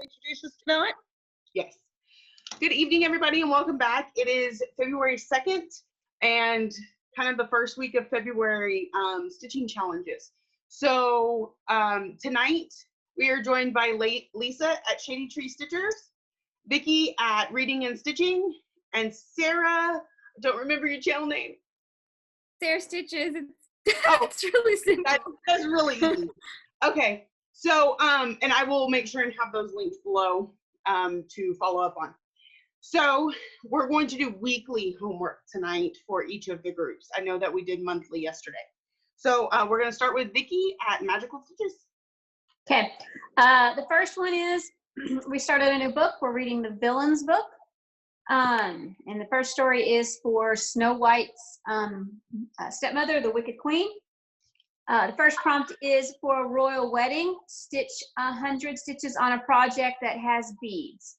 introduce us tonight? Yes. Good evening, everybody, and welcome back. It is February 2nd and kind of the first week of February stitching challenges. So tonight we are joined by Lisa at Shady Tree Stitchers, Vicki at Reading and Stitching, and Sarah, I don't remember your channel name. Sarah Stitches. It's really simple. That's really easy. Okay. So, and I will make sure and have those links below to follow up on. So we're going to do weekly homework tonight for each of the groups. I know that we did monthly yesterday. So we're going to start with Vicki at Mythical Stitches. Okay. The first one is we started a new book. We're reading the Villains book. And the first story is for Snow White's stepmother, the Wicked Queen. The first prompt is for a royal wedding. Stitch 100 stitches on a project that has beads.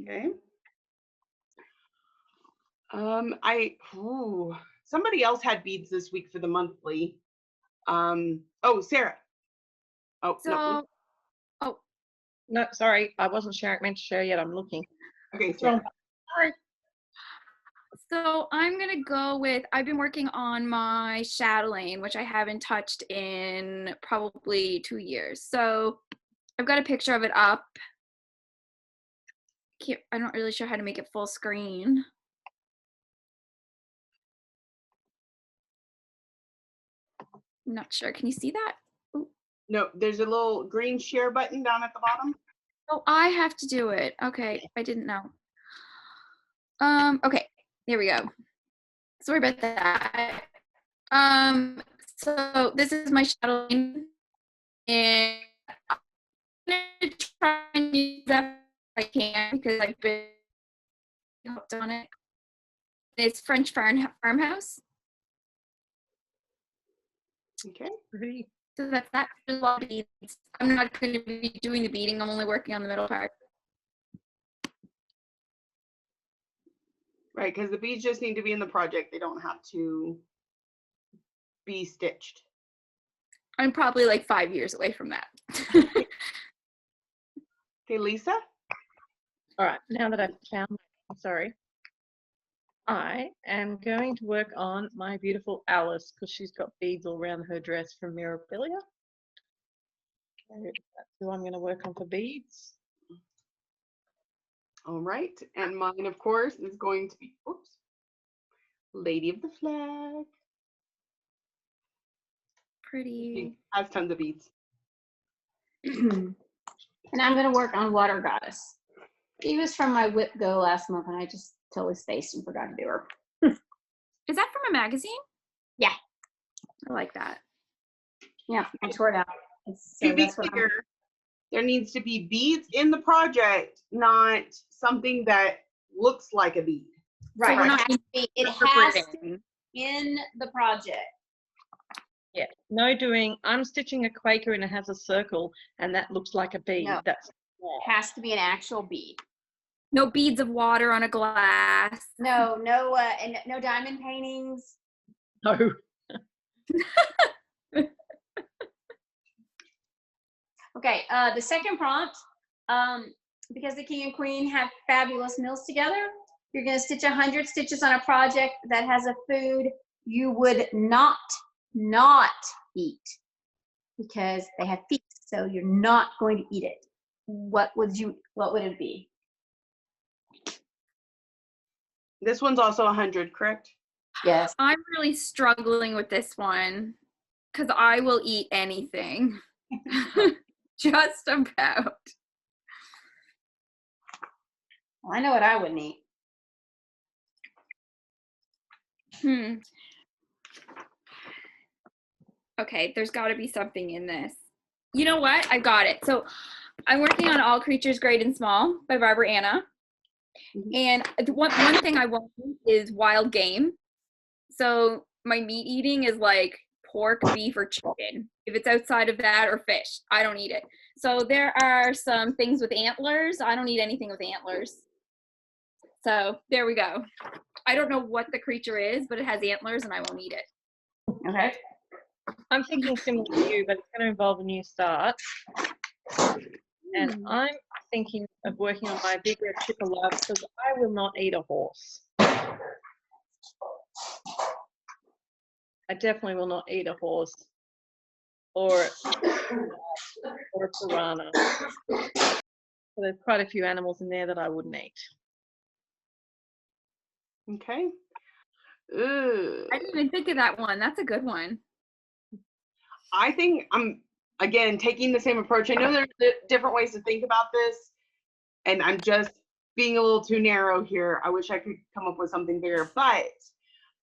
Okay. Somebody else had beads this week for the monthly. Oh, Sarah. Oh, So, no. No, sorry, I wasn't meant to share yet. I'm looking. Okay, Sarah. Sorry. so I'm gonna go with, I've been working on my chatelaine, which I haven't touched in probably 2 years. So I've got a picture of it up. I'm not really sure how to make it full screen. I'm not sure. Can you see that? Ooh. No, there's a little green share button down at the bottom. Oh, I have to do it. Okay, I didn't know. Okay, here we go. Sorry about that. So this is my chatelaine, and I'm gonna try and use that if I can because I've been hooked on it. It's French farmhouse. Okay. Pretty. So that's that. There's a lot of beads. I'm not going to be doing the beading. I'm only working on the middle part. Right, because the beads just need to be in the project. They don't have to be stitched. I'm probably like 5 years away from that. Okay, Lisa? All right, now that I've found, sorry, I am going to work on my beautiful Alice because she's got beads all around her dress from Mirabilia. That's who I'm going to work on for beads. All right, and mine, of course, is going to be, oops, Lady of the Flag. Pretty. Has tons of beads. And I'm going to work on Water Goddess. She was from my WIPGO last month, and I just totally spaced and forgot to do her. Is that from a magazine? Yeah. I like that. Yeah, I tore it out. To be clear, there needs to be beads in the project, not something that looks like a bead. Right. So we're not it has to be in the project. Yeah, no doing, I'm stitching a Quaker and it has a circle and that looks like a bead. No. That's It has to be an actual bead. No beads of water on a glass. No, and no diamond paintings. no. Okay, the second prompt, because the king and queen have fabulous meals together, you're going to stitch 100 stitches on a project that has a food you would not eat because they have feet, so you're not going to eat it. What would it be? This one's also 100, correct? Yes. I'm really struggling with this one because I will eat anything. Just about. Well, I know what I wouldn't eat. Okay, there's got to be something in this. You know what? I got it. So I'm working on All Creatures Great and Small by Barbara Anna. And one thing I won't eat is wild game. So my meat eating is like pork, beef, or chicken. If it's outside of that, or fish, I don't eat it. So there are some things with antlers. I don't eat anything with antlers. So there we go. I don't know what the creature is, but it has antlers and I won't eat it. Okay. I'm thinking similar to you, but it's going to involve a new start. And I'm thinking of working on my big red chipper love because I will not eat a horse. I definitely will not eat a horse or a piranha. So there's quite a few animals in there that I wouldn't eat. Okay. I didn't even think of that one. That's a good one. I think I'm, again, taking the same approach. I know there's different ways to think about this, and I'm just being a little too narrow here. I wish I could come up with something bigger, but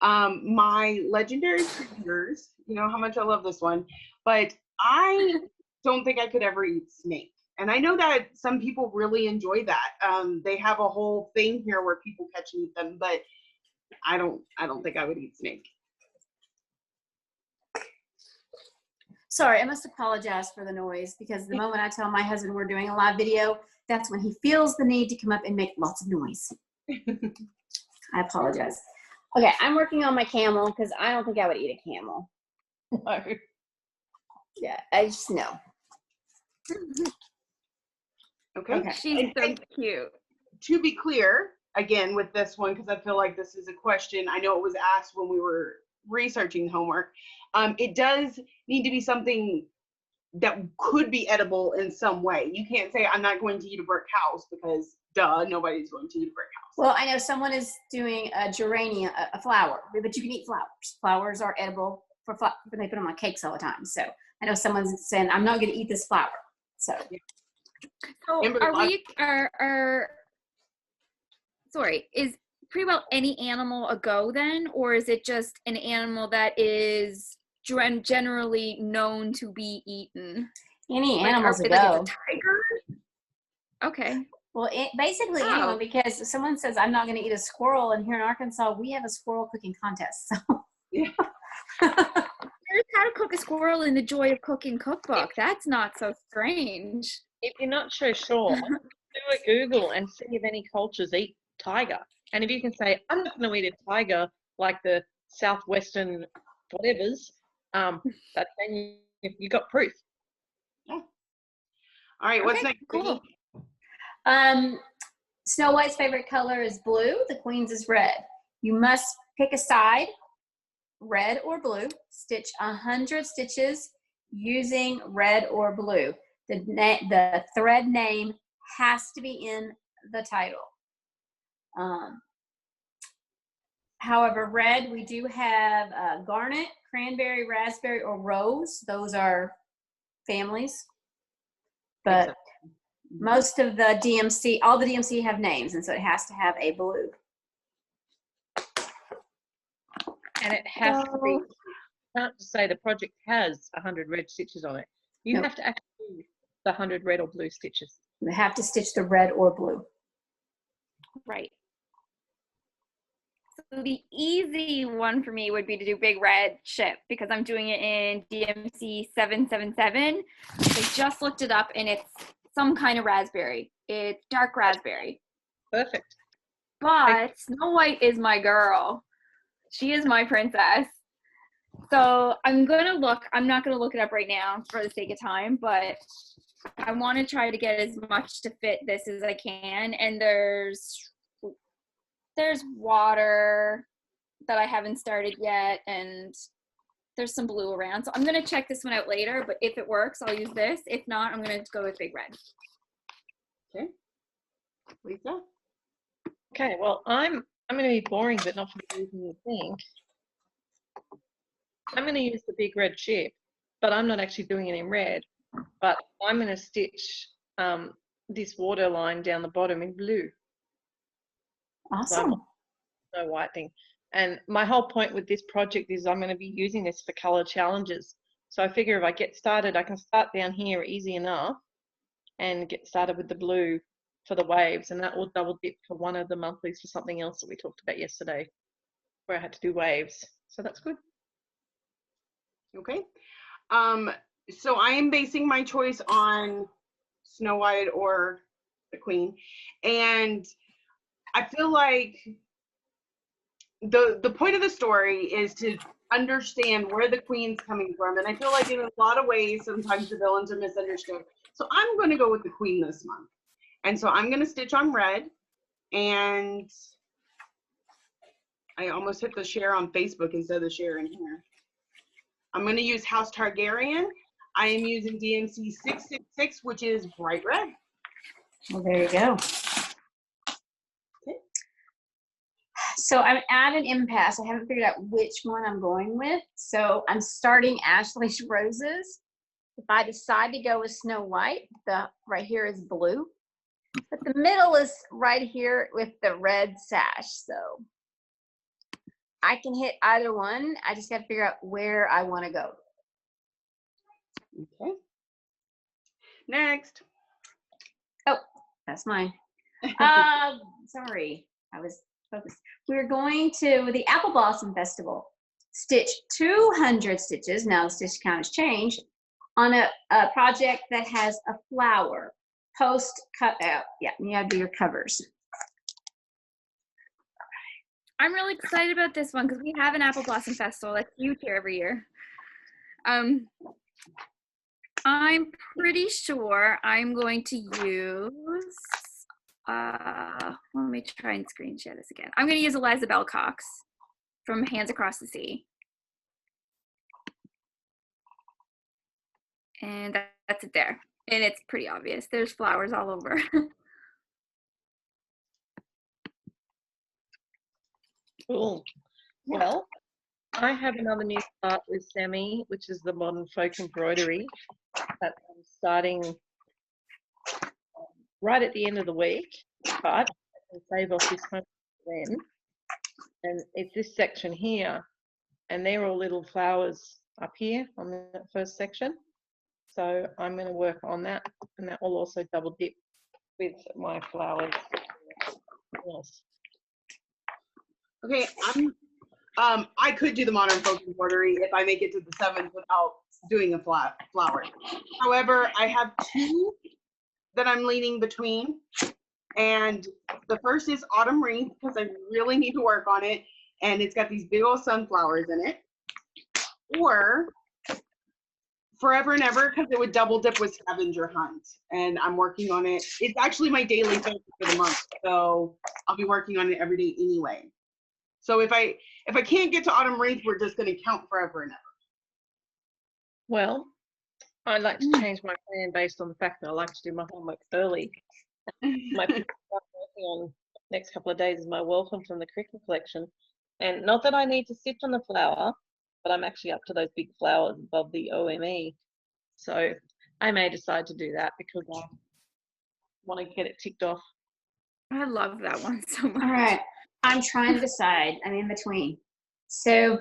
my legendary creatures, you know how much I love this one, but I don't think I could ever eat snake. And I know that some people really enjoy that. They have a whole thing here where people catch and eat them, but I don't think I would eat snake. Sorry, I must apologize for the noise because the moment I tell my husband we're doing a live video, that's when he feels the need to come up and make lots of noise. I apologize. Okay, I'm working on my camel because I don't think I would eat a camel. No. Yeah, I just know. Okay. She's so cute. To be clear, again, with this one, because I feel like this is a question, I know it was asked when we were researching homework. It does need to be something that could be edible in some way. You can't say, I'm not going to eat a brick house because, duh, nobody's going to eat a brick house. Well, I know someone is doing a geranium, a flower, but you can eat flowers. Flowers are edible for they put them on cakes all the time. So I know someone's saying, I'm not going to eat this flower. So, So sorry, is pretty well any animal a go then, or is it just an animal that is generally known to be eaten? any animal's a Like go. it's a tiger? Okay. Well, basically anyone, because someone says, I'm not going to eat a squirrel. And here in Arkansas, we have a squirrel cooking contest. So. Yeah. Here's how to cook a squirrel in the Joy of Cooking cookbook. That's not so strange. If you're not so sure, do a Google and see if any cultures eat tiger. And if you can say, I'm not going to eat a tiger like the southwestern whatevers, that then you got proof. Yeah. All right, what's next? Cool. Snow White's favorite color is blue. The Queen's is red. You must pick a side, red or blue. Stitch 100 stitches using red or blue. The thread name has to be in the title. However, red, we do have garnet, cranberry, raspberry, or rose. Those are families. But most of the DMC, all the DMC have names, and so it has to have a blue. And it has to be, you can't just say the project has 100 red stitches on it. You have to actually do the 100 red or blue stitches. You have to stitch the red or blue. Right. So the easy one for me would be to do big red ship because I'm doing it in DMC 777. I just looked it up and it's some kind of raspberry. It's dark raspberry. Perfect. But Snow White is my girl. She is my princess. So I'm not gonna look it up right now for the sake of time, but I want to try to get as much to fit this as I can. And there's water that I haven't started yet, and there's some blue around. So I'm gonna check this one out later, but if it works, I'll use this. If not, I'm gonna go with big red. Okay. Lisa? Okay, well, I'm going to be boring, but not for the reason you think. I'm going to use the big red chip, but I'm not actually doing it in red. But I'm going to stitch this water line down the bottom in blue. Awesome. So no white thing. And my whole point with this project is I'm going to be using this for color challenges. So I figure if I get started, I can start down here easy enough and get started with the blue for the waves, and that will double dip for one of the monthlies for something else that we talked about yesterday where I had to do waves. So that's good. Okay. So I am basing my choice on Snow White or the Queen. And I feel like the point of the story is to understand where the Queen's coming from. And I feel like in a lot of ways, sometimes the villains are misunderstood. So I'm going to go with the queen this month. And so I'm going to stitch on red, and I almost hit the share on Facebook instead of the share in here. I'm going to use House Targaryen. I am using DMC 666, which is bright red. Well, there you go. So I'm at an impasse. I haven't figured out which one I'm going with. So I'm starting Ashley's Roses. If I decide to go with Snow White, the right here is blue. But the middle is right here with the red sash. So I can hit either one. I just got to figure out where I want to go. Okay. Next. Oh, that's mine. Sorry, I was focused. We're going to the Apple Blossom Festival. Stitch 200 stitches. Now the stitch count has changed on a project that has a flower. Post cut out. Yeah, you have to do your covers. I'm really excited about this one because we have an Apple Blossom Festival that's huge here every year. I'm pretty sure I'm going to use, let me try and screen share this again. I'm going to use Eliza Bell Cox from Hands Across the Sea. And that's it there. And it's pretty obvious. There's flowers all over. Cool. Well, I have another new start with Sammy, which is the Modern Folk Embroidery that I'm starting right at the end of the week, but I can save off this one then. And it's this section here, and they're all little flowers up here on that first section. So I'm going to work on that, and that will also double dip with my flowers. Yes. Okay, I could do the Modern Folk Embroidery if I make it to the 7th without doing a flower. However, I have two that I'm leaning between, and the first is Autumn Wreath because I really need to work on it, and it's got these big old sunflowers in it, or Forever and Ever because it would double dip with Scavenger Hunt, and I'm working on it. It's actually my daily focus for the month, so I'll be working on it every day anyway. So if I can't get to Autumn Wreath, we're just going to count Forever and Ever. Well, I'd like to change my plan based on the fact that I like to do my homework early. My I'm working on next couple of days is my Welcome from the Cricket collection. And not that I need to sit on the flower, but I'm actually up to those big flowers above the OME. So I may decide to do that because I want to get it ticked off. I love that one so much. All right, I'm trying to decide. I'm in between. So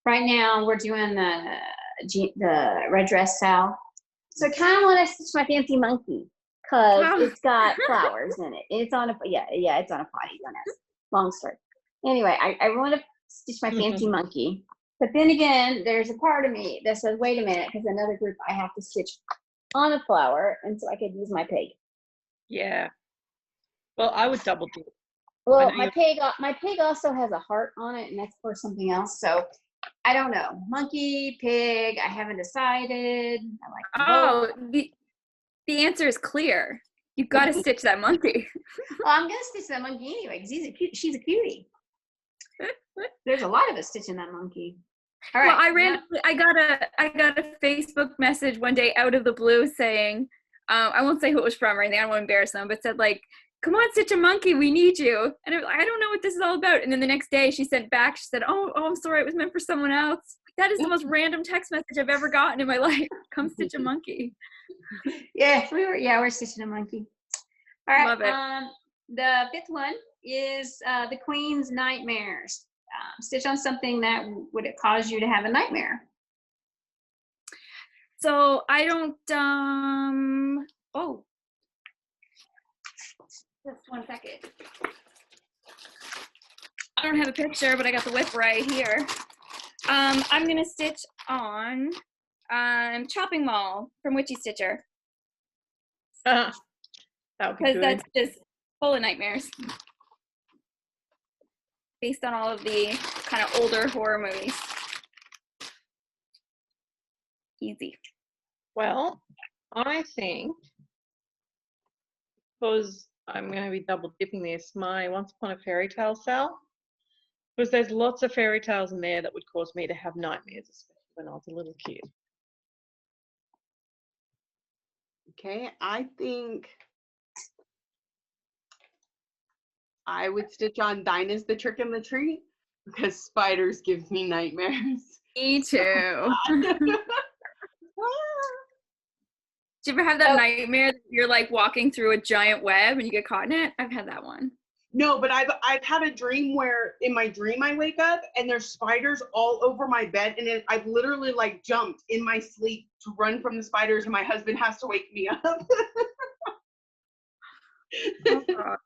right now we're doing the red dress Sal. So I kind of want to stitch my fancy monkey because it's got flowers in it. It's on a it's on a potty. Long story. Anyway, I want to stitch my fancy monkey, but then again, there's a part of me that says, wait a minute, because another group I have to stitch on a flower, and so I could use my pig. Yeah. Well, I would double dip. Well, my pig also has a heart on it, and that's for something else. So I don't know. Monkey, pig. I haven't decided. The answer is clear. You've got to stitch that monkey. Well, I'm gonna stitch that monkey anyway because she's a cutie. There's a lot of us stitching that monkey. All right. Well, I got a Facebook message one day out of the blue saying, I won't say who it was from or anything. I don't want to embarrass them, but said like, "Come on, stitch a monkey. We need you." And I was like, I don't know what this is all about. And then the next day she sent back. She said, "Oh, I'm sorry. It was meant for someone else." That is the most random text message I've ever gotten in my life. Come stitch a monkey. Yeah, we're stitching a monkey. All right. Love it. The fifth one is the Queen's Nightmares. Stitch on something that would cause you to have a nightmare. So I don't, just 1 second. I don't have a picture, but I got the whip right here. I'm going to stitch on Chopping Mall from Witchy Stitcher. That would be good. Because that's just full of nightmares. Based on all of the kind of older horror movies. Easy. Well, I think because I'm going to be double dipping this, my Once Upon a Fairy Tale cell, because there's lots of fairy tales in there that would cause me to have nightmares, especially when I was a little kid. Okay, I think I would stitch on Dinah's The Trick in the Tree because spiders give me nightmares. Me too. Do you ever have that nightmare that you're like walking through a giant web and you get caught in it? I've had that one. No, but I've had a dream where in my dream I wake up and there's spiders all over my bed, and then I've literally like jumped in my sleep to run from the spiders, and my husband has to wake me up. Oh, God.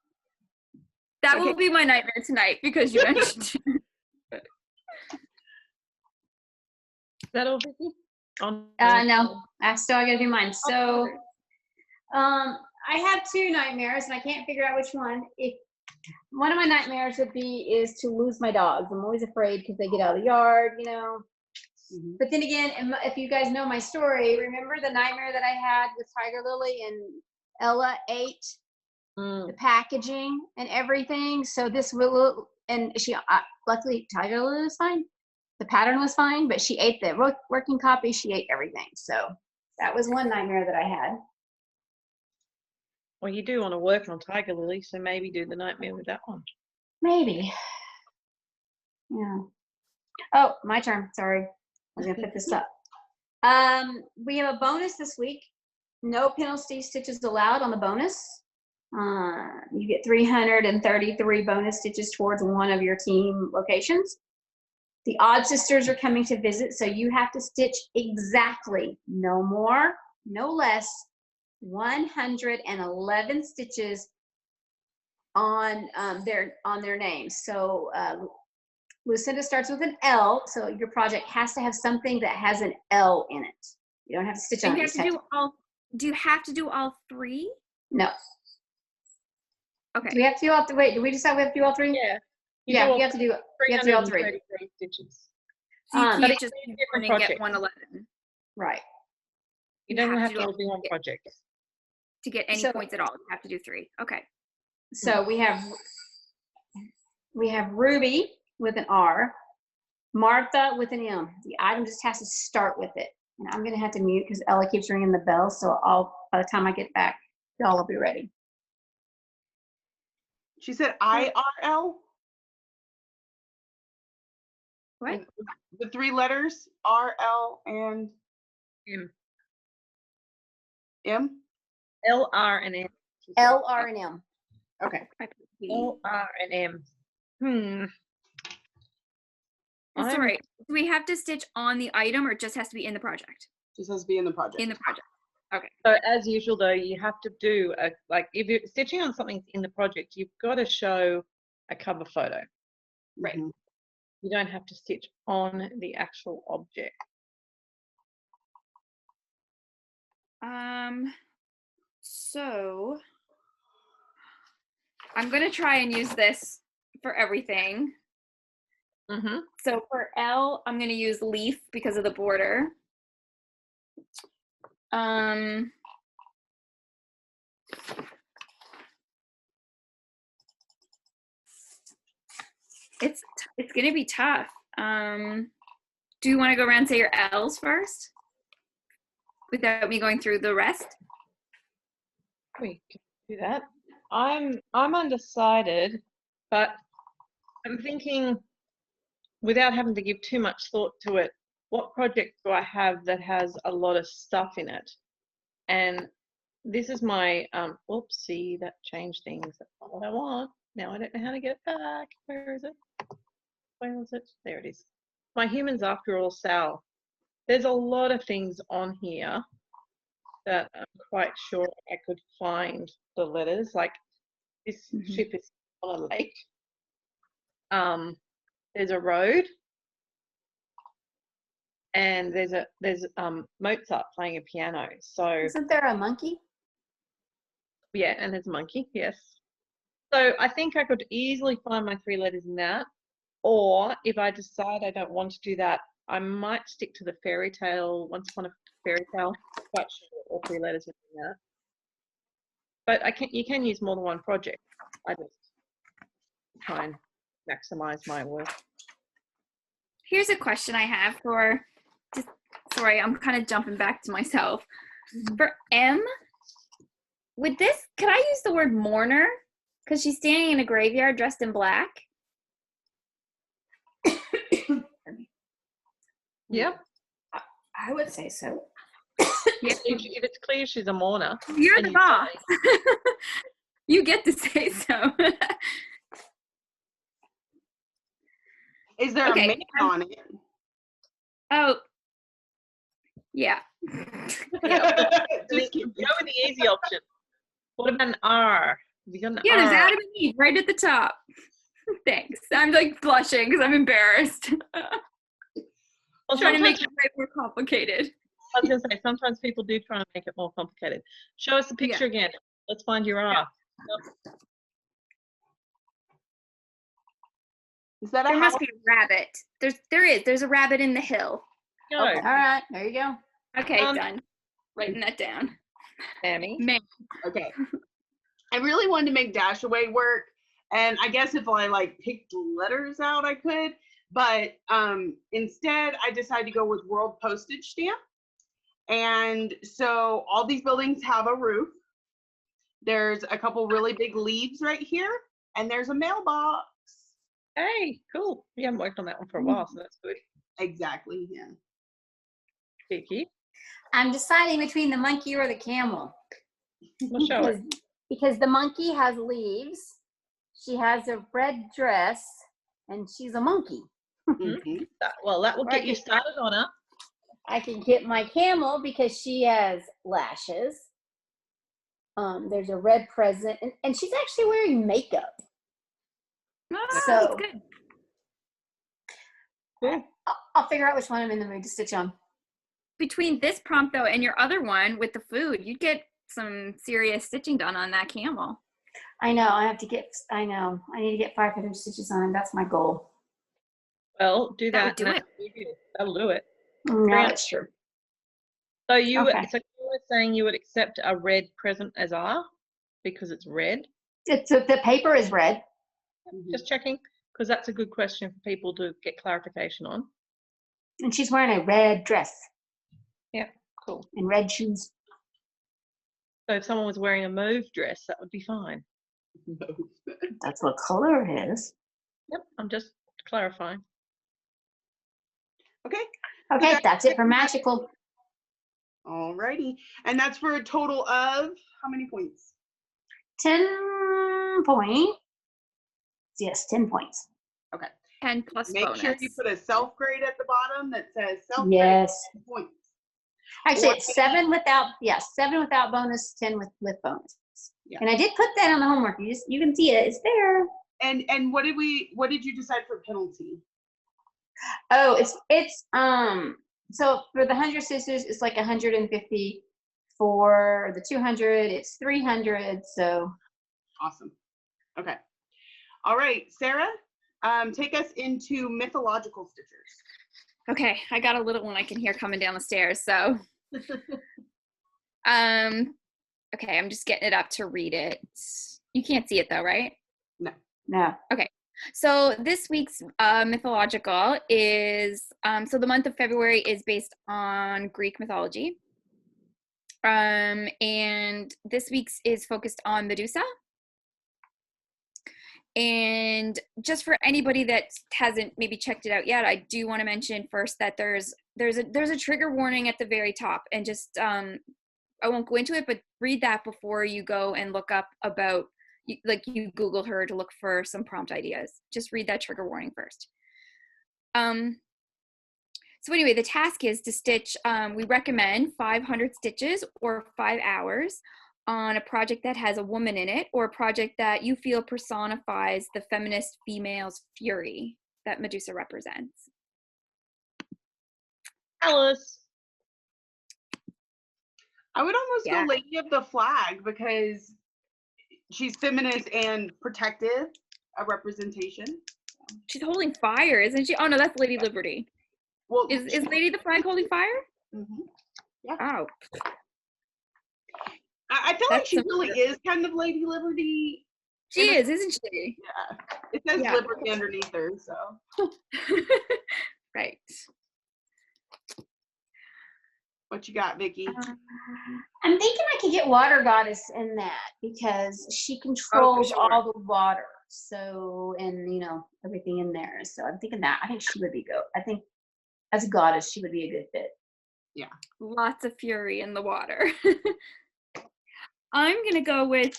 That will be my nightmare tonight because you mentioned it. Is that all, Vicky? No, I still gotta do mine. So, I have two nightmares, and I can't figure out which one. If one of my nightmares is to lose my dogs. I'm always afraid because they get out of the yard, you know. Mm-hmm. But then again, if you guys know my story, remember the nightmare that I had with Tiger Lily and Ella ate the packaging and everything. So this will, and she luckily Tiger Lily was fine. The pattern was fine, but she ate the working copy. She ate everything. So that was one nightmare that I had. Well, you do want to work on Tiger Lily, so maybe do the nightmare with that one. Maybe. Yeah. Oh, my turn. Sorry. I was going to put this up. We have a bonus this week. No penalty stitches allowed on the bonus. You get 333 bonus stitches towards one of your team locations. The Odd Sisters are coming to visit, so you have to stitch exactly, no more, no less, 111 stitches on their names. So Lucinda starts with an L, so your project has to have something that has an L in it. You don't have to stitch on it. Do you have to do all three? No. Okay. Do we have to do all three? Wait, do we decide we have to do all three? Yeah. You have to do all three. Stitches. So you can't just different get 111. Right. You don't have to all be one project. To get any points at all, you have to do 3. Okay. So we have Ruby with an R, Martha with an M. The item just has to start with it. And I'm going to have to mute because Ella keeps ringing the bell. So by the time I get back, y'all will be ready. She said IRL. What? The 3 letters, RL and M. LR and M. LR and M. Okay. LR and M. That's all right. Do we have to stitch on the item, or it just has to be in the project? Just has to be in the project. In the project. Okay. So as usual, though, you have to do if you're stitching on something in the project, you've got to show a cover photo. Right. Mm-hmm. You don't have to stitch on the actual object. So I'm going to try and use this for everything. Mm-hmm. So for L, I'm going to use leaf because of the border. It's going to be tough. Do you want to go around and say your L's first without me going through the rest? We can do that. I'm undecided, but I'm thinking, without having to give too much thought to it, what project do I have that has a lot of stuff in it? And this is my whoopsie, that changed things. That's not what I want. Now I don't know how to get it back. Where is it? Where was it? There it is. My Humans After All Sal. There's a lot of things on here that I'm quite sure I could find the letters. Like this ship is on a lake. There's a road, and there's Mozart playing a piano. So isn't there a monkey? Yeah, and there's a monkey. Yes. So I think I could easily find my 3 letters in that. Or if I decide I don't want to do that, I might stick to the fairy tale. Once Upon a Fairy Tale. Quite sure all 3 letters are in that. But you can use more than one project. I just try and maximize my work. Here's a question I have for, sorry, I'm kind of jumping back to myself. For M, with this, could I use the word mourner? Because she's standing in a graveyard dressed in black. Yep. I would say so. Yeah, if it's clear she's a mourner. You're and the you boss. say- You get to say so. Is there Okay. a man on it? Oh, yeah. Just kidding. Go with the easy option. What about an R? Have you got an Yeah, there's R? Adam and Eve right at the top. Thanks. I'm like blushing because I'm embarrassed. Well, Trying to make sometimes, it more complicated. I was going to say, sometimes people do try and make it more complicated. Show us the picture again. Let's find your R. Is that a There house? must be a rabbit. There's a rabbit in the hill. Go, All right, there you go. Okay, Um, done. Writing that down. Sammy. Man. Okay. I really wanted to make Dashaway work, and I guess if I like picked letters out, I could. But instead, I decided to go with World Postage Stamp. And so all these buildings have a roof. There's a couple really big leaves right here, and there's a mailbox. Hey, cool. We haven't worked on that one for a while, so that's good. Exactly. Yeah. Kiki. I'm deciding between the monkey or the camel. We'll show it. Because the monkey has leaves, she has a red dress, and she's a monkey. Mhm. Well, that will get you Right. started on her. I can get my camel because she has lashes. There's a red present, and she's actually wearing makeup. Oh, So- that's good. Cool. I'll figure out which one I'm in the mood to stitch on. Between this prompt though and your other one with the food, you'd get some serious stitching done on that camel. I know. I need to get 500 stitches on him. That's my goal. Well, do That that. would do and that'll do it. No, Great. that's true. So you Okay. so you were saying you would accept a red present as R because it's red? The paper is red. Just checking, because that's a good question for people to get clarification on. And she's wearing a red dress Cool. and red shoes. So if someone was wearing a mauve dress, that would be fine. That's what color it is. Yep, I'm just clarifying. Okay. Okay, that's it for magical. Alrighty. And that's for a total of how many points? 10 points. Yes, 10 points. 10 plus Make bonus. sure you put a self grade at the bottom that says self grade Yes. points. Actually, Or- it's 7 without bonus, 10 with bonus. Yeah. And I did put that on the homework. You can see it. It's there. And what did you decide for penalty? Oh, it's so for the 100 sisters, it's like 150. For the 200, it's 300. So Awesome. Okay. All right, Sarah, take us into Mythological Stitchers. Okay, I got a little one I can hear coming down the stairs, so okay, I'm just getting it up to read it. You can't see it though, right? no. So this week's mythological is so the month of February is based on Greek mythology. And this week's is focused on Medusa. And just for anybody that hasn't maybe checked it out yet, I do want to mention first that there's a trigger warning at the very top, and just I won't go into it, but read that before you go and look up about, like you Google her to look for some prompt ideas. Just read that trigger warning first. So anyway, the task is to stitch, we recommend 500 stitches or 5 hours on a project that has a woman in it, or a project that you feel personifies the feminist female's fury that Medusa represents. Alice. I would almost Yeah. go Lady of the Flag because she's feminist and protective, a representation. She's holding fire, isn't she? Oh no, that's Lady Liberty. Well, Is Lady the Flag holding fire? mhm. Oh. I feel like That's she so really is kind of Lady Liberty. She is, isn't she? Yeah. It says Yeah. Liberty underneath her, so. Right. What you got, Vicky? I'm thinking I could get Water Goddess in that because she controls sure. all the water. So, and everything in there. So I'm thinking that. I think she would be good. I think as a goddess, she would be a good fit. Yeah. Lots of fury in the water. I'm gonna go with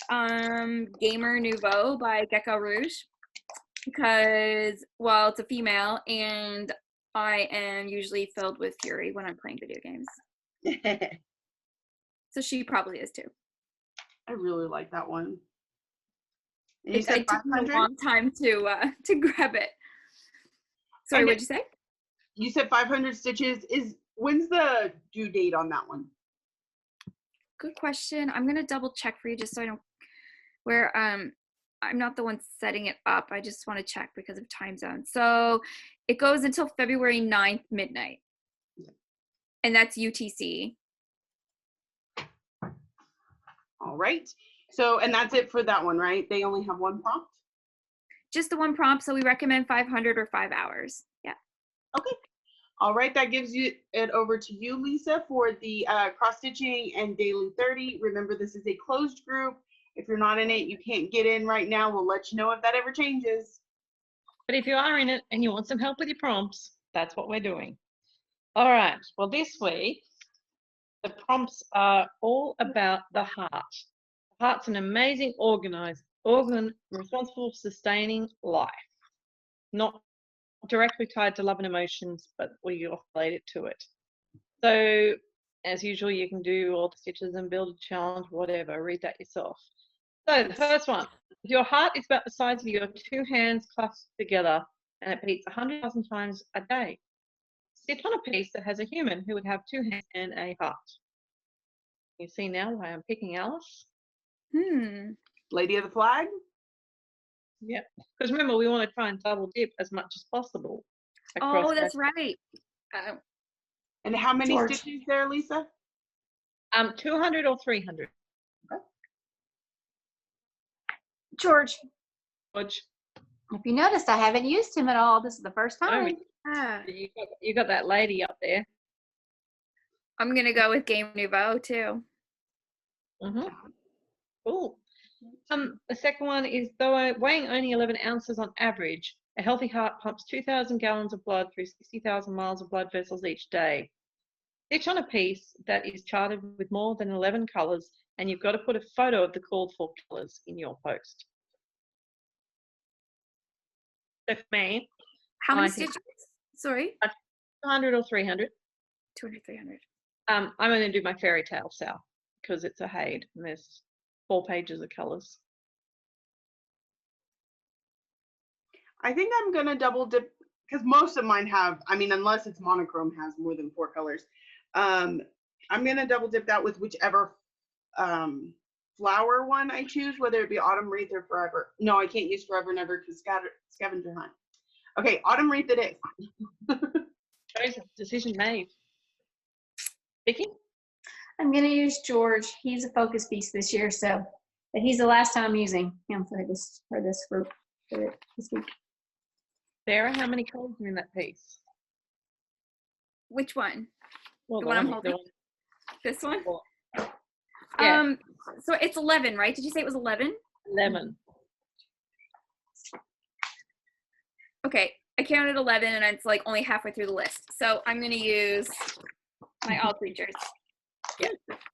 Gamer Nouveau by Gecko Rouge because, well, it's a female and I am usually filled with fury when I'm playing video games. So she probably is too. I really like that one. And you It said took me a 500? long time to grab it. Sorry, And what'd you say? You said 500 stitches. When's the due date on that one? Good question. I'm gonna double check for you just so I don't where I'm not the one setting it up. I just want to check because of time zone. So it goes until February 9th midnight. And that's UTC. All right. So, and that's it for that one, right? They only have one prompt? Just the one prompt, so we recommend 500 or 5 hours. Yeah. Okay. All right, that gives you it over to you, Lisa, for the cross-stitching and daily 30. Remember, this is a closed group. If you're not in it, you can't get in right now. We'll let you know if that ever changes. But if you are in it and you want some help with your prompts, that's what we're doing. All right. Well, this week, the prompts are all about the heart. The heart's an amazing organ responsible for sustaining life. Not directly tied to love and emotions, but we relate it to it. So, as usual, you can do all the stitches and build a challenge, whatever. Read that yourself. So, the first one. If your heart is about the size of your two hands clasped together and it beats 100,000 times a day, sit on a piece that has a human who would have two hands and a heart. You see now why I'm picking Alice? Lady of the Flag? Yep. Because remember, we want to try and double dip as much as possible. Oh, that's right. And how many George. stitches there, Lisa? 200 or 300. George, George, if you noticed, I haven't used him at all. This is the first time. you got that lady up there. I'm gonna go with Game Nouveau too. Cool. The second one is, though weighing only 11 ounces on average, a healthy heart pumps 2,000 gallons of blood through 60,000 miles of blood vessels each day. Stitch on a piece that is charted with more than 11 colors, and you've got to put a photo of the called for colors in your post. So for me, How many stitches? Sorry. 200 or 300. 200, 300. I'm going to do my fairy tale cell because it's a Haid and there's 4 pages of colors. I think I'm going to double dip because most of mine have, I mean, unless it's monochrome, has more than 4 colors. I'm going to double dip that with whichever flower one I choose, whether it be Autumn Wreath or Forever. No, I can't use Forever and Ever because scavenger hunt. Okay, Autumn Wreath it is. Decision made. Vicky? I'm going to use George. He's a focus piece this year, so but he's the last time I'm using him for this group for this week. Sarah, how many colors are in that piece? Which one? Well, The one I'm holding? This one? Yeah. So it's 11, right? Did you say it was 11? 11. Okay, I counted 11 and it's like only halfway through the list. So I'm going to use my all creatures. Yeah,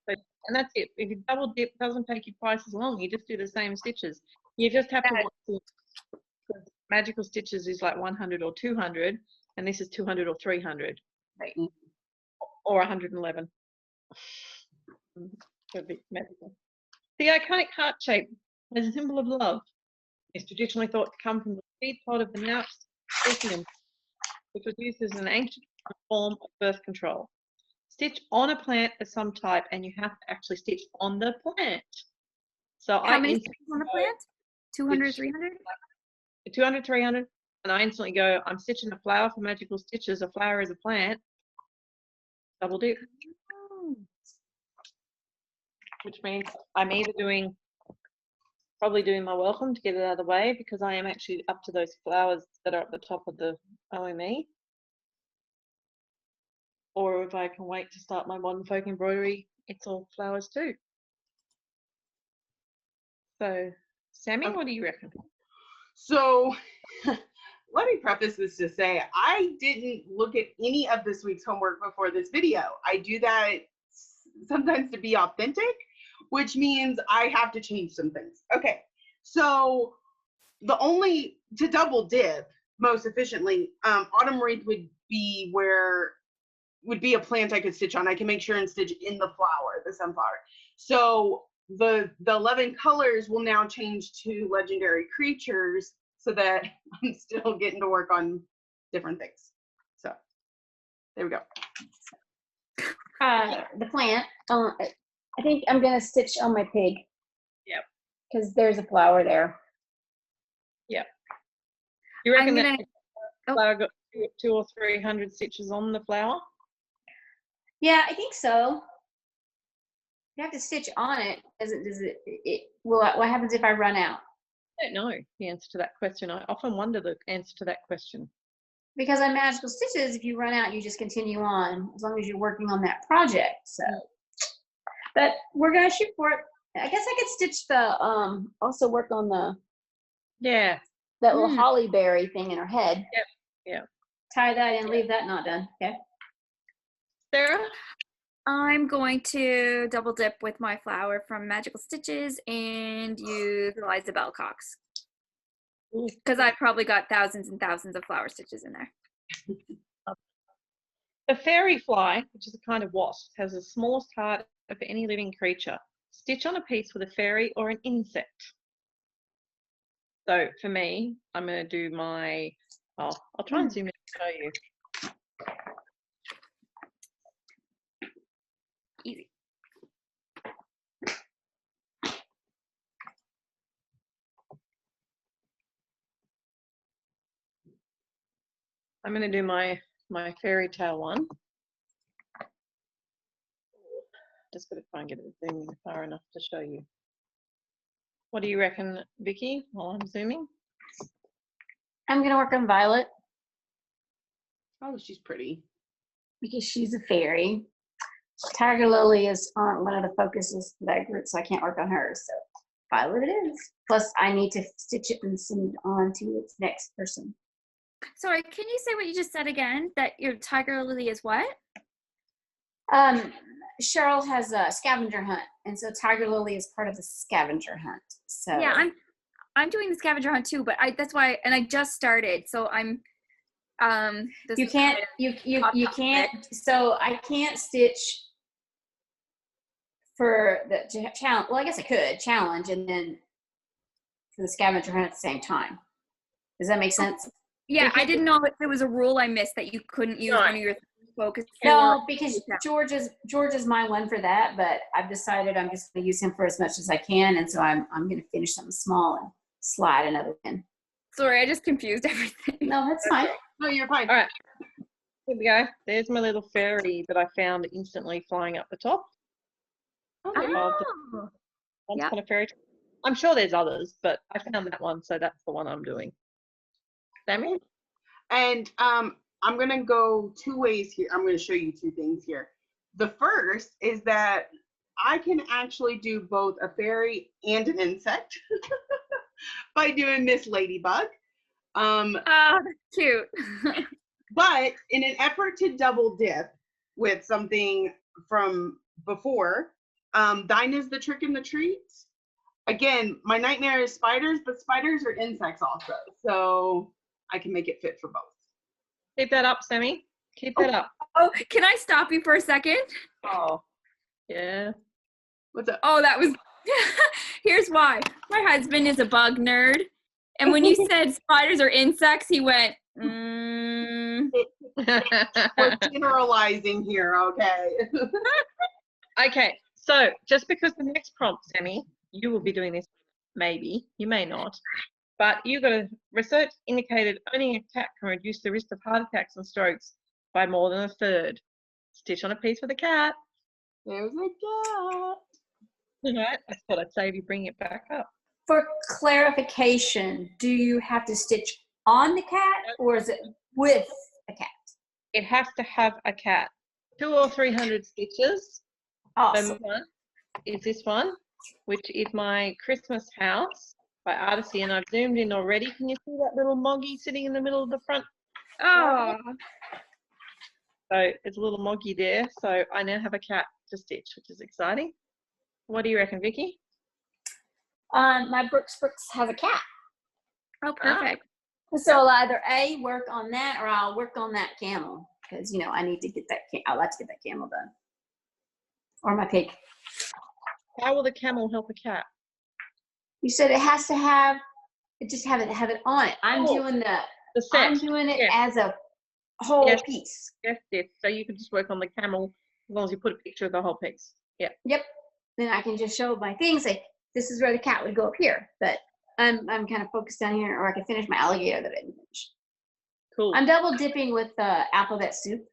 and that's it. If you double dip, it doesn't take you twice as long. You just do the same stitches. You just have to watch the Magical Stitches is like 100 or 200, and this is 200 or 300. Right. Or 111. Magical. The iconic heart shape as a symbol of love is traditionally thought to come from the seed pod of the Naps lithium, which was used as an ancient form of birth control. Stitch on a plant of some type, and you have to actually stitch on the plant. So how many stitches on the plant? 200, 300? 200, 300. And I instantly go, I'm stitching a flower for Magical Stitches. A flower is a plant. Double dip. which means I'm either probably doing my welcome to get it out of the way, because I am actually up to those flowers that are at the top of the OME. Or if I can wait to start my modern folk embroidery, it's all flowers too. So, Sammy, what do you reckon? So let me preface this to say I didn't look at any of this week's homework before this video. I do that sometimes to be authentic, which means I have to change some things. Okay, so to double dip most efficiently, autumn wreath would be a plant I could stitch on. I can make sure and stitch in the flower, the sunflower. So the 11 colors will now change to legendary creatures, so that I'm still getting to work on different things. So there we go. The plant. I think I'm gonna stitch on my pig. Yep. Because there's a flower there. Yep. You reckon that flower got 200 or 300 stitches on the flower? Yeah, I think so. You have to stitch on it. What happens if I run out? I don't know the answer to that question. I often wonder the answer to that question. Because on Magical Stitches, if you run out, you just continue on as long as you're working on that project. So, but we're gonna shoot for it. I guess I could stitch the also work on that little holly berry thing in her head. Yep. Yeah. Tie that in, leave that not done. Okay. Sarah? I'm going to double dip with my flower from Magical Stitches and use Eliza Bellcox. Because I've probably got thousands and thousands of flower stitches in there. The fairy fly, which is a kind of wasp, has the smallest heart of any living creature. Stitch on a piece with a fairy or an insect. So for me, I'm going to do my, I'll try and zoom in and show you. Easy. I'm going to do my fairy tale one. Just got to try and get it zooming far enough to show you. What do you reckon, Vicky, while I'm zooming? I'm gonna work on Violet. Oh, she's pretty. Because she's a fairy. Tiger Lily is on one of the focuses for that group, so I can't work on her. So Violet it is. Plus, I need to stitch it and send it on to its next person. Sorry, can you say what you just said again? That your Tiger Lily is what? Cheryl has a scavenger hunt, and so Tiger Lily is part of the scavenger hunt. So yeah, I'm doing the scavenger hunt too, but that's why, and I just started, so I'm you can't. So I can't stitch for the challenge. Well, I guess I could challenge and then for the scavenger hunt at the same time. Does that make sense? Yeah, I didn't know if there was a rule I missed that you couldn't use one of your focus. No, because George is my one for that, but I've decided I'm just going to use him for as much as I can, and so I'm going to finish something small and slide another in. Sorry, I just confused everything. No, that's fine. No, you're fine. All right, here we go. There's my little fairy that I found instantly flying up the top. Oh. Once upon a fairy tale. I'm sure there's others, but I found that one, so that's the one I'm doing. Sammy? And I'm going to go two ways here. I'm going to show you two things here. The first is that I can actually do both a fairy and an insect by doing Miss Ladybug. Oh, that's cute. But in an effort to double dip with something from before, thine is the trick and the treat. Again, my nightmare is spiders, but spiders are insects also. So I can make it fit for both. Keep that up, Sammy. Keep that up. Oh, can I stop you for a second? Oh, yeah. What's up? Oh, that was, here's why. My husband is a bug nerd. And when you said spiders or insects, he went, We're generalizing here, okay? Okay, so just because the next prompt, Sammy, you will be doing this, maybe, you may not, but you've got a research indicated owning a cat can reduce the risk of heart attacks and strokes by more than a third. Stitch on a piece with a cat. There's a cat. All right, I thought I'd save you bring it back up. For clarification, do you have to stitch on the cat or is it with a cat? It has to have a cat. 200 or 300 stitches. Awesome. One is this one, which is my Christmas house by Artisy, and I've zoomed in already. Can you see that little moggy sitting in the middle of the front? Oh, So it's a little moggy there. So I now have a cat to stitch, which is exciting. What do you reckon, Vicky? My Brooks has a cat. oh, perfect. So I'll either A, work on that, or I'll work on that camel. Because, you know, I need to get that, I'd like to get that camel done. Or my pig. How will the camel help a cat? You said it has to have, it just have it on it. I'm doing The set. I'm doing it as a whole piece. Yes, yes. So you can just work on the camel as long as you put a picture of the whole piece. Yeah. Yep. Then I can just show my thing, say, this is where the cat would go up here. But I'm kind of focused down here, or I can finish my alligator that I didn't finish. Cool. I'm double dipping with alphabet soup,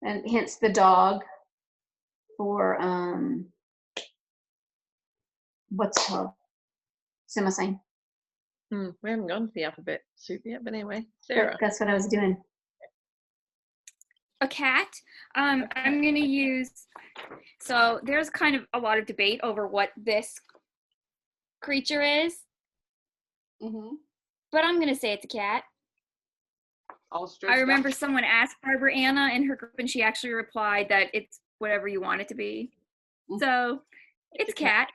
and hence the dog for what's it called? Sane. We haven't gone to the alphabet soup yet, but anyway, Sarah. That's what I was doing. A cat. I'm going to use, so there's kind of a lot of debate over what this creature is, but I'm going to say it's a cat. I remember someone asked Barbara Anna in her group, and she actually replied that it's whatever you want it to be. So it's a cat.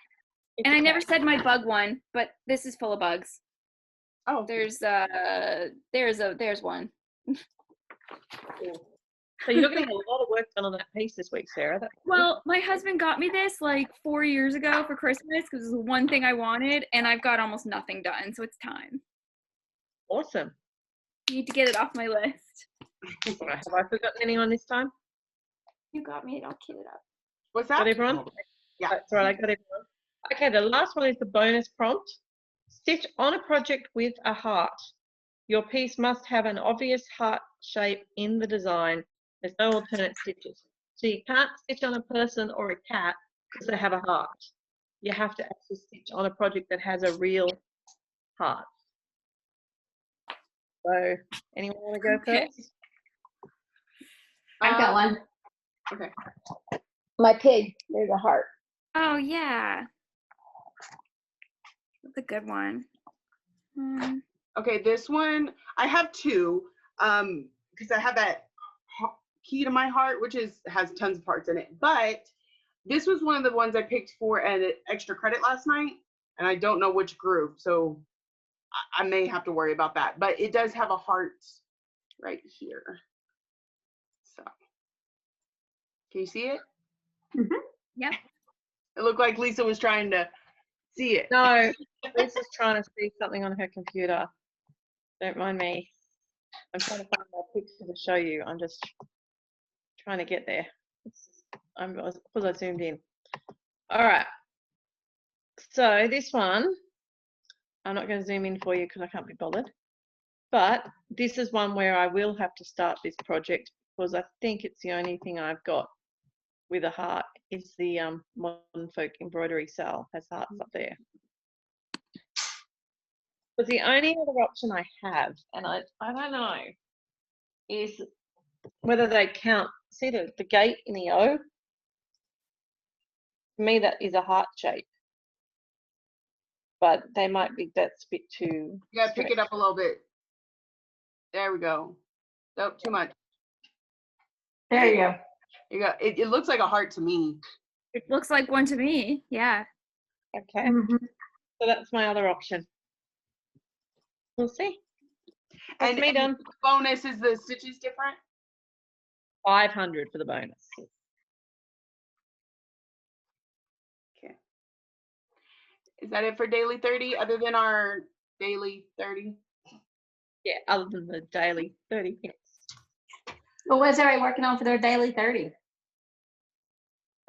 And I never said my bug one, but this is full of bugs. Oh, There's one. Cool. So you're getting a lot of work done on that piece this week, Sarah. Well, my husband got me this like 4 years ago for Christmas because it was the one thing I wanted, and I've got almost nothing done, so it's time. Awesome. Need to get it off my list. Right, have I forgotten anyone this time? You got me. I'll kit it up. What's that? Got everyone? Yeah. That's right, I got everyone. Okay, the last one is the bonus prompt. Stitch on a project with a heart. Your piece must have an obvious heart shape in the design. There's no alternate stitches. So you can't stitch on a person or a cat because they have a heart. You have to actually stitch on a project that has a real heart. So, anyone want to go first? I've got one. Okay. My pig, there's a heart. Oh, yeah. That's a good one. Okay, this one, I have two, because I have that key to my heart, which has tons of parts in it. But this was one of the ones I picked for an extra credit last night, and I don't know which group, so I may have to worry about that. But it does have a heart right here. So, can you see it? Yep. It looked like Lisa was trying to see it. No, Lisa's trying to see something on her computer. Don't mind me. I'm trying to find my picture to show you. I'm just trying to get there. Because I zoomed in. All right. So this one, I'm not going to zoom in for you because I can't be bothered. But this is one where I will have to start this project because I think it's the only thing I've got with a heart is the Modern Folk Embroidery Cell has hearts up there. But the only other option I have, and I don't know, is whether they count, see the gate in the O? For me, that is a heart shape. But they might be, that's a bit too. You gotta pick it up a little bit. There we go. Nope, too much. There you go. You got it. It looks like a heart to me. It looks like one to me. Yeah. Okay. So that's my other option. We'll see. That's me done. Bonus is the stitches different? 500 for the bonus. Okay. Is that it for daily 30 other than our daily 30? Yeah, other than the daily 30 minutes. Well, what's everybody working on for their daily 30?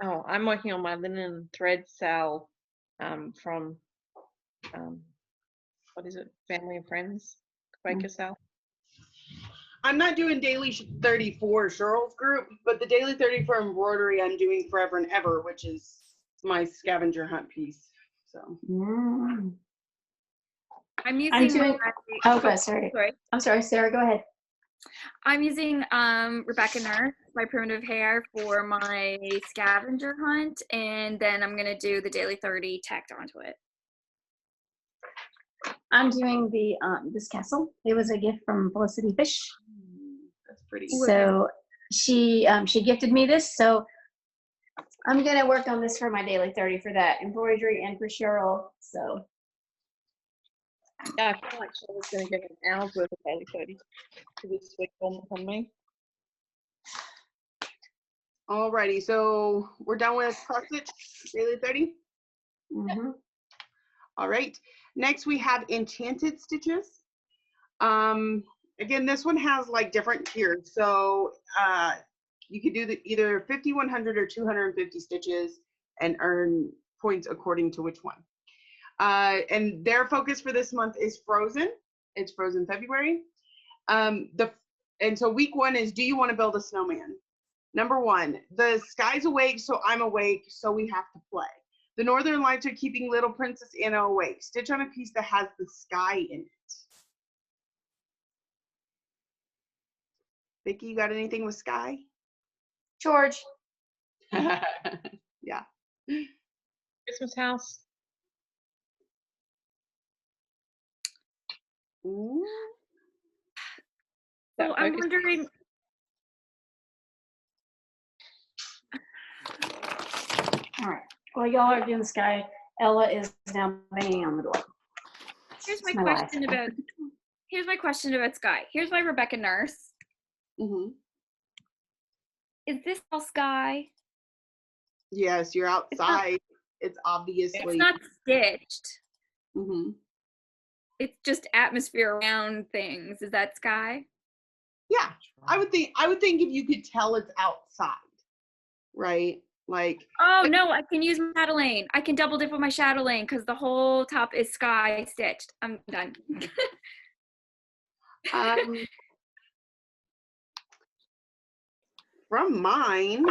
Oh, I'm working on my linen thread sale from, what is it, Family and Friends, Quaker sale. I'm not doing daily 30 for Cheryl's group, but the daily 30 for embroidery I'm doing forever and ever, which is my scavenger hunt piece. So. I'm using. doing. Oh, good. Sorry. I'm sorry, Sarah. Go ahead. I'm using Rebecca Nurse by Primitive Hair for my scavenger hunt, and then I'm gonna do the Daily 30 tacked onto it. I'm doing the this castle. It was a gift from Felicity Fish. That's pretty. So she gifted me this. So I'm gonna work on this for my Daily 30 for that embroidery and for Cheryl. So Yeah, I feel like Cheryl's going to get an hour's worth of daily 30 for this week on me. Alrighty, so we're done with cross stitch daily 30. All right. Next we have Enchanted Stitches. Again, this one has like different tiers. So you could do either 50, 100, or 250 stitches and earn points according to which one. And their focus for this month is Frozen. It's Frozen February. And so week 1 is, do you want to build a snowman? Number 1, the sky's awake, so I'm awake, so we have to play. The northern lights are keeping little Princess Anna awake. Stitch on a piece that has the sky in it. Vicki, you got anything with sky? George. Yeah. Christmas house. Ooh. So I'm wondering. All right. Well, y'all are doing the sky. Ella is now banging on the door. Here's my question about. Here's my question about sky. Here's my Rebecca Nurse. Is this all sky? Yes, you're outside. It's obviously. It's not stitched. Mm-hmm. It's just atmosphere around things. Is that sky? Yeah, I would think if you could tell it's outside, right? Like. Oh no, I can use my chatelaine. I can double dip with my chatelaine because the whole top is sky stitched. I'm done. From mine,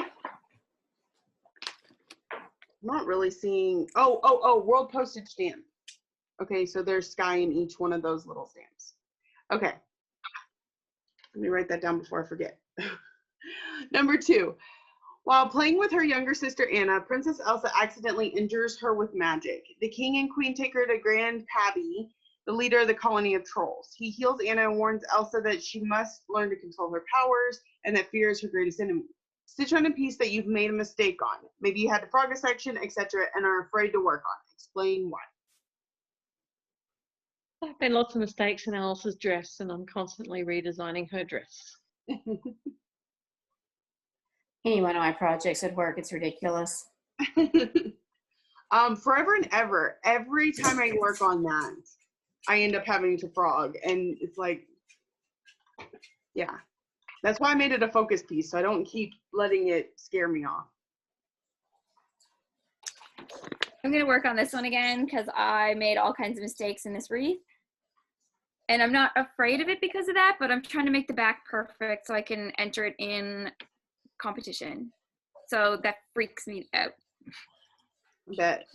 I'm not really seeing. Oh, world postage stamp. Okay, so there's sky in each one of those little stamps. Okay. Let me write that down before I forget. Number 2, while playing with her younger sister Anna, Princess Elsa accidentally injures her with magic. The king and queen take her to Grand Pabby, the leader of the colony of trolls. He heals Anna and warns Elsa that she must learn to control her powers and that fear is her greatest enemy. Stitch on a piece that you've made a mistake on. Maybe you had to frog a section, etc., and are afraid to work on it. Explain why. There have been lots of mistakes in Alice's dress, and I'm constantly redesigning her dress. Any one of my projects at work, it's ridiculous. Forever and ever, every time I work on that, I end up having to frog, and it's like, yeah. That's why I made it a focus piece, so I don't keep letting it scare me off. I'm gonna work on this one again because I made all kinds of mistakes in this wreath. And I'm not afraid of it because of that, but I'm trying to make the back perfect so I can enter it in competition. So that freaks me out. Bet.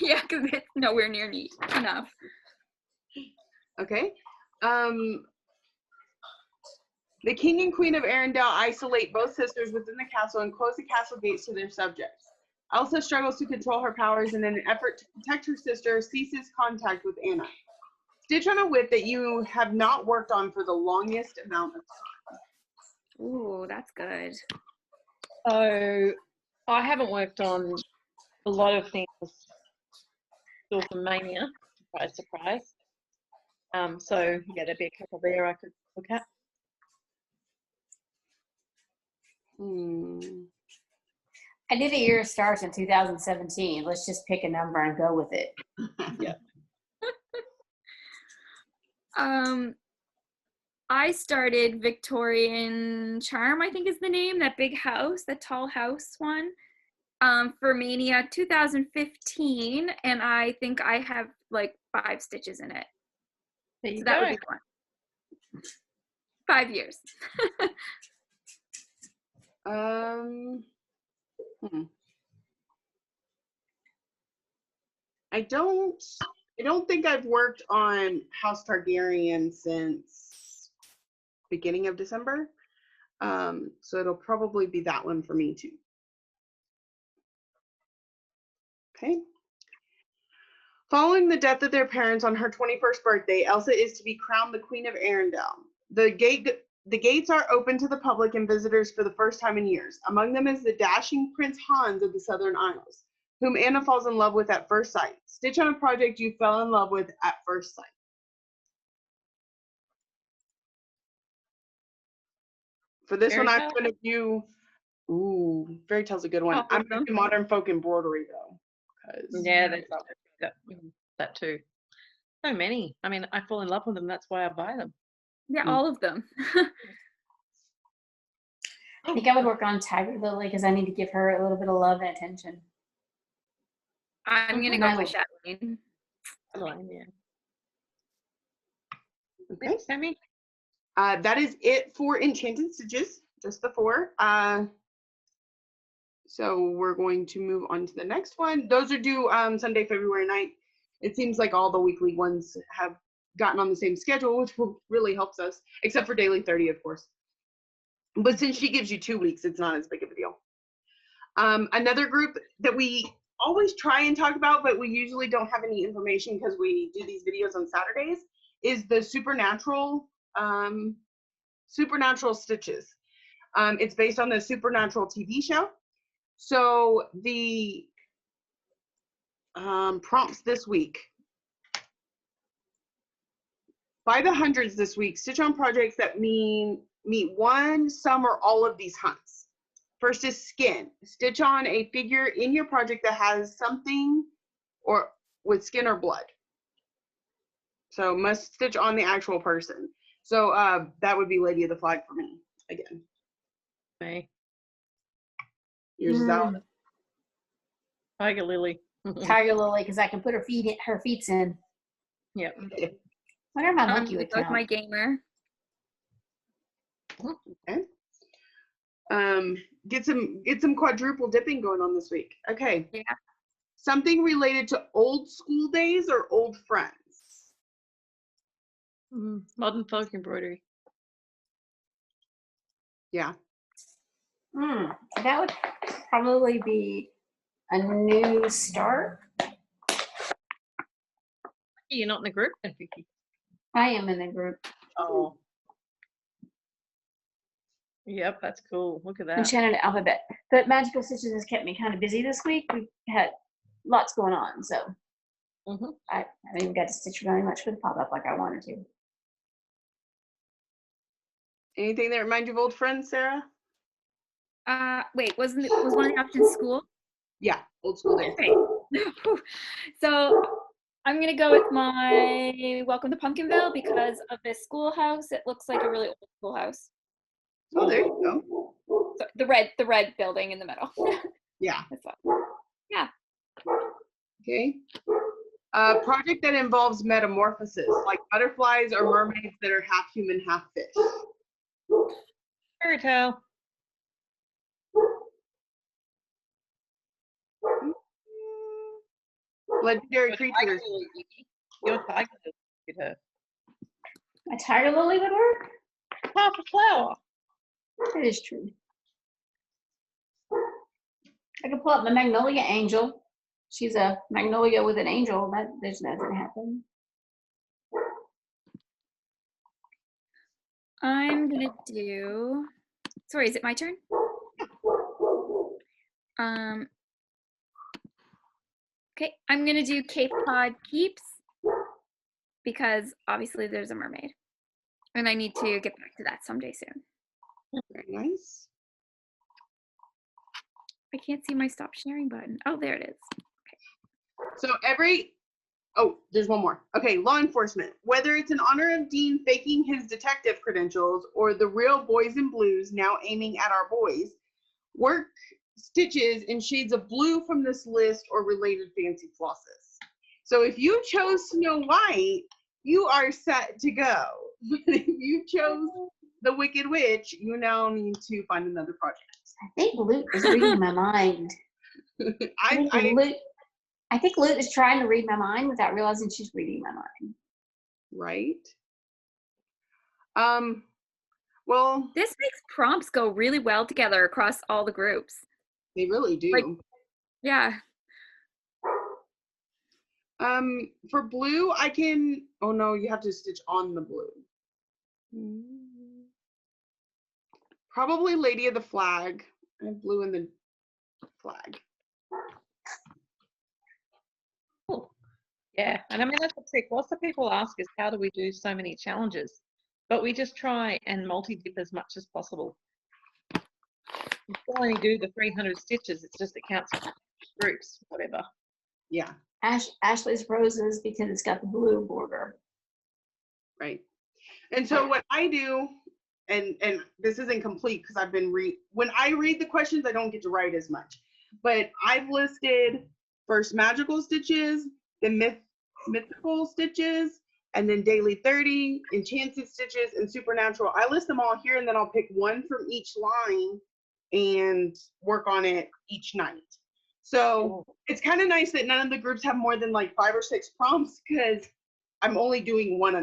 Yeah, because it's nowhere near neat enough. Okay. The king and queen of Arendelle isolate both sisters within the castle and close the castle gates to their subjects. Elsa struggles to control her powers and in an effort to protect her sister, ceases contact with Anna. Stitch on a whip that you have not worked on for the longest amount of time. Ooh, that's good. So I haven't worked on a lot of things still from Maynia, surprise, surprise. So yeah, there'd be a couple there I could look at. I did a year of stars in 2017. Let's just pick a number and go with it. Yeah. I started Victorian Charm, I think is the name, that big house, that tall house one, for Maynia 2015, and I think I have like 5 stitches in it. There you so go. That would be one. 5 years. I don't think I've worked on House Targaryen since beginning of December. So it'll probably be that one for me too. Okay. Following the death of their parents on her 21st birthday, Elsa is to be crowned the Queen of Arendelle. The gates are open to the public and visitors for the first time in years. Among them is the dashing Prince Hans of the Southern Isles, whom Anna falls in love with at first sight. Stitch on a project you fell in love with at first sight. For this one, I'm going to do, Fairy Tale's a good one. I'm going to do Modern Folk Embroidery, though. Yeah, that too. So many. I mean, I fall in love with them. That's why I buy them. Yeah, all of them. I think I would work on Tiger Lily because I need to give her a little bit of love and attention. I'm going to go with Chatelaine. Yeah. Okay. Sammy? That is it for Enchanted Stitches, just the 4. So we're going to move on to the next one. Those are due Sunday, February 9th. It seems like all the weekly ones have gotten on the same schedule, which really helps us, except for Daily 30, of course. But since she gives you 2 weeks, it's not as big of a deal. Another group that we always try and talk about, but we usually don't have any information because we do these videos on Saturdays, is the Supernatural Stitches. It's based on the Supernatural TV show. So the prompts this week. By the hundreds this week, stitch on projects that meet one, some, or all of these hunts. First is skin. Stitch on a figure in your project that has something or with skin or blood. So must stitch on the actual person. So that would be Lady of the Flag for me again. Okay. Yours is out. Tiger Lily. Tiger Lily, because I can put her feet in. Yeah. Wonder if my monkey would With count. my gamer. Okay. Get some quadruple dipping going on this week. Okay. Yeah. Something related to old school days or old friends. Modern Folk Embroidery. Yeah. That would probably be a new start. You're not in the group then, Vicky? I am in the group. Oh. Yep, that's cool. Look at that. Enchanted Alphabet. But Magical Stitches has kept me kind of busy this week. We've had lots going on, so I haven't even got to stitch very much for the pop-up like I wanted to. Anything that reminds you of old friends, Sarah? Wait, was one of the options school? Yeah, old school days. Okay. So I'm gonna go with my Welcome to Pumpkinville because of this schoolhouse. It looks like a really old schoolhouse. Oh, there you go. So the red building in the middle. Yeah. Yeah. Okay. A project that involves metamorphosis, like butterflies or mermaids that are half human, half fish. Fairy Tale. Legendary creatures. Your tiger lily. A Tiger Lily would work? Half a flower. That is true. I can pull up my Magnolia Angel. She's a magnolia with an angel. There's nothing happening. I'm gonna do. Sorry, is it my turn? Okay, I'm gonna do Cape Cod Keeps because obviously there's a mermaid, and I need to get back to that someday soon. Very nice. I can't see my stop sharing button. Oh, there it is. So there's one more. Okay, law enforcement. Whether it's in honor of Dean faking his detective credentials or the real boys in blues now aiming at our boys, work stitches in shades of blue from this list or related fancy flosses. So if you chose Snow White, you are set to go. But if you chose the Wicked Witch, you now need to find another project. I think Luke is reading my mind. I I think Lou is trying to read my mind without realizing she's reading my mind. Right. Well, This makes prompts go really well together across all the groups. they really do. Like, yeah. For blue, I can, oh no, you have to stitch on the blue. Probably Lady of the Flag. I have blue in the flag. Cool. Yeah, and I mean, that's the trick. Lots of people ask us, how do we do so many challenges? But we just try and multi-dip as much as possible. You still only do the 300 stitches. It's just it counts for groups, whatever. Yeah. Ashley's roses because it's got the blue border. Right. And so what I do, and this isn't complete because I've been when I read the questions, I don't get to write as much. But I've listed first magical stitches, then mythical stitches, and then daily 30, enchanted stitches, and supernatural. I list them all here, and then I'll pick one from each line and work on it each night. So it's kind of nice that none of the groups have more than like 5 or 6 prompts, because I'm only doing one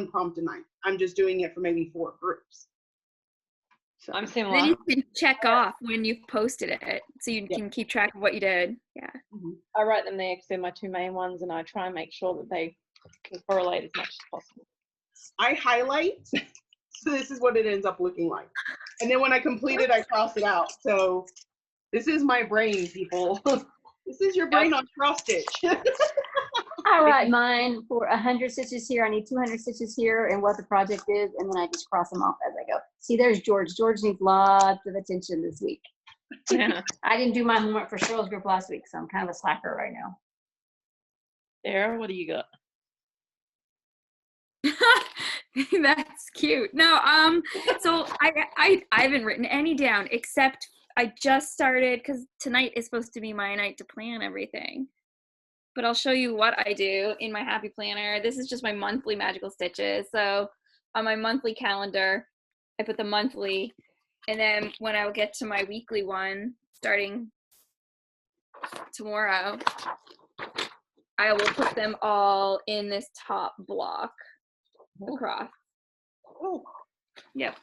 prompt a night. I'm just doing it for maybe 4 groups. So I'm similar. Then you can check off when you've posted it, so you can keep track of what you did. Yeah. I write them there because they're my 2 main ones, and I try and make sure that they can correlate as much as possible. I highlight, so this is what it ends up looking like. And then when I complete it, I cross it out. So this is my brain, people. This is your brain on cross stitch. I write mine for 100 stitches here. I need 200 stitches here and what the project is, and then I just cross them off as I go. See, there's George. George needs lots of attention this week. Yeah. I didn't do my homework for Cheryl's group last week, so I'm kind of a slacker right now. Sarah, what do you got? That's cute. No, so I haven't written any down, except I just started, because tonight is supposed to be my night to plan everything. But I'll show you what I do in my happy planner. This is just my monthly magical stitches. So on my monthly calendar, I put the monthly, and then when I will get to my weekly one starting tomorrow, I will put them all in this top block across. Oh, Yep.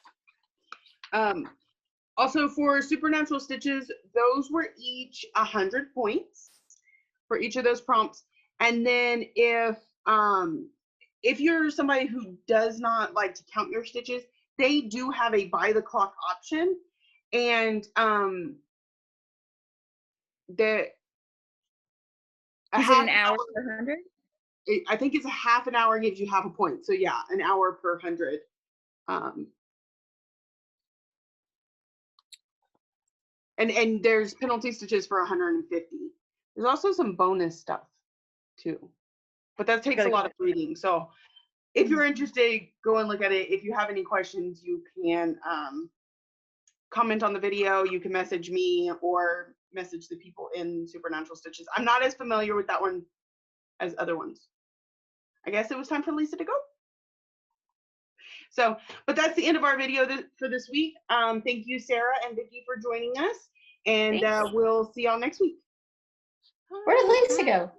Also for supernatural stitches, those were each 100 points for each of those prompts. And then if you're somebody who does not like to count your stitches, they do have a by the clock option. And is it an hour per 100? I think it's a half an hour gives you half a point. So yeah, an hour per 100. And there's penalty stitches for 150. There's also some bonus stuff too, but that takes a lot of reading. So if you're interested, go and look at it. If you have any questions, you can comment on the video. You can message me or message the people in Supernatural Stitches. I'm not as familiar with that one as other ones. I guess it was time for Lisa to go. So, but that's the end of our video for this week. Thank you, Sarah and Vicki, for joining us. And we'll see y'all next week. Where did Lisa go?